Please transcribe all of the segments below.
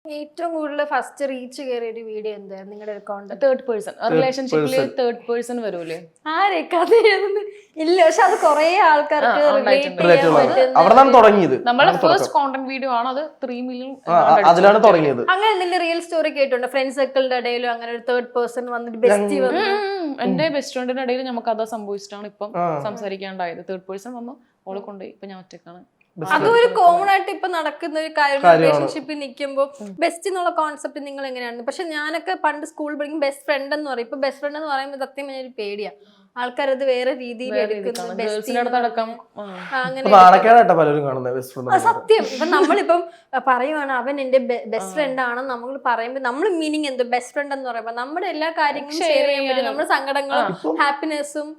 ഏറ്റവും കൂടുതൽ first reach കയറിയ ഒരു വീഡിയോ എന്തായിരുന്നു നിങ്ങളുടെ അക്കൗണ്ട്? തേർഡ് പേഴ്സൺ റിലേഷൻഷിപ്പില് തേർഡ് പേഴ്സൺ വരൂലേ? ആരൊക്കെ ഇല്ല, പക്ഷെ അത് കൊറേ ആൾക്കാർക്ക് അവിടെ തുടങ്ങിയത്. നമ്മളെ ഫസ്റ്റ് കോണ്ടന്റ് വീഡിയോ ആണ് അത്. 3 മില്യൺ അതിലാണ് തുടങ്ങിയത്. അങ്ങനെ എന്തെങ്കിലും റിയൽ സ്റ്റോറി കേട്ടിട്ടുണ്ടോ? ഫ്രണ്ട് സർക്കിളിന്റെ ഇടയിലും അങ്ങനെ ഒരു തേർഡ് പേഴ്സൺ വന്നിട്ട് ബെസ്റ്റി വന്നു? എന്റെ ബെസ്റ്റ് ഫ്രണ്ടിന്റെ ഇടയിൽ നമുക്ക് അതാ സംഭവിച്ചിട്ടാണ് ഇപ്പം സംസാരിക്കാണ്ടായത്. തേർഡ് പേഴ്സൺ വന്നു, ഓളെ കൊണ്ടുപോയി. ഇപ്പൊ ഞാൻ ഒറ്റക്കാണ്. അതും ഒരു കോമൺ ആയിട്ട് ഇപ്പൊ നടക്കുന്ന ഒരു കാര്യം. റിലേഷൻഷിപ്പിൽ നിൽക്കുമ്പോൾ ബെസ്റ്റ് എന്നുള്ള കോൺസെപ്റ്റ് നിങ്ങൾ എങ്ങനെയാണ്? പക്ഷെ ഞാനൊക്കെ പണ്ട് സ്കൂൾ പഠിക്കും ബെസ്റ്റ് ഫ്രണ്ട് എന്ന് പറയും. ഇപ്പൊ ബെസ്റ്റ് ഫ്രണ്ട് എന്ന് പറയുമ്പോൾ സത്യം ഒരു പേടിയാ. ആൾക്കാരത് വേറെ രീതിയിൽ സത്യം. ഇപ്പൊ നമ്മളിപ്പം പറയുവാണ് അവൻ എന്റെ ബെസ്റ്റ് ഫ്രണ്ട് ആണെന്ന് നമ്മൾ പറയുമ്പോ നമ്മൾ മീനിങ് എന്ത്? ബെസ്റ്റ് ഫ്രണ്ട് എന്ന് പറയുമ്പോ നമ്മുടെ എല്ലാ കാര്യങ്ങളും ഷെയർ ചെയ്യാൻ പറ്റും. നമ്മുടെ സങ്കടങ്ങളും ഹാപ്പിനെസ്സും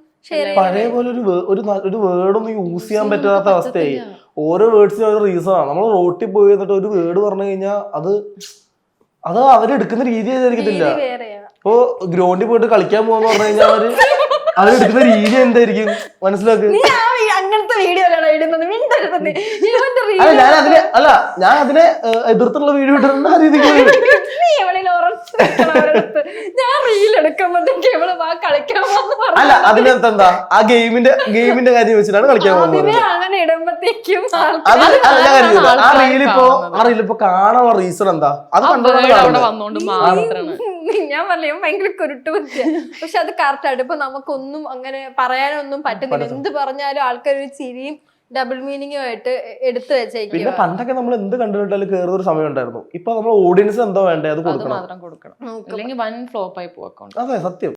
പഴയ പോലെ ഒരു വേർഡൊന്നും യൂസ് ചെയ്യാൻ പറ്റാത്ത അവസ്ഥയായി. ഓരോ വേർഡ്സിനും ഒരു റീസൺ ആണ്. നമ്മൾ റോട്ടിൽ പോയി എന്നിട്ട് ഒരു വേർഡ് പറഞ്ഞു കഴിഞ്ഞാൽ അത് അവരെടുക്കുന്ന രീതി ആയിരിക്കത്തില്ല. ഇപ്പൊ ഗ്രൗണ്ടിൽ പോയിട്ട് കളിക്കാൻ പോകാന്ന് പറഞ്ഞു കഴിഞ്ഞാൽ അവരെടുക്കുന്ന രീതി എന്തായിരിക്കും മനസ്സിലാക്കുക. അങ്ങനത്തെ വീഡിയോ ഞാൻ അതിനെ എതിർത്തുള്ള വീഡിയോ ഇടുന്ന ആ രീതിക്ക് അല്ല. അതിനെന്താ ആ ഗെയിമിന്റെ കാര്യം വെച്ചിട്ടാണ് കളിക്കാൻ പോകുന്നത്. അങ്ങനെ ഇടുമ്പോഴത്തേക്കും ആ റീലിപ്പോ കാണാനുള്ള റീസൺ എന്താ? അത് ഞാൻ പറയാം ഭയങ്കര കുരുട്ട് പറ്റിയ. പക്ഷെ അത് കറക്റ്റ് ആയിട്ട് ഇപ്പൊ നമുക്കൊന്നും അങ്ങനെ പറയാനൊന്നും പറ്റുന്നില്ല. എന്ത് പറഞ്ഞാലും ആൾക്കാർ ഒരു ചിരിയും ഡബിൾ മീനിങ്ങും ആയിട്ട് എടുത്തു വെച്ചേക്കും. പിന്നെ പണ്ടൊക്കെ നമ്മൾ എന്ത് കണ്ടിട്ടാലും കയറുന്ന ഒരു സമയം ഉണ്ടായിരുന്നു. ഇപ്പൊ നമ്മൾ ഓഡിയൻസ് എന്തോ വേണ്ടേ അത് കൊടുക്കണം. അല്ലെങ്കിൽ വൻ ഫ്ലോപ്പ് ആയി പോവാ. അതെ, സത്യം.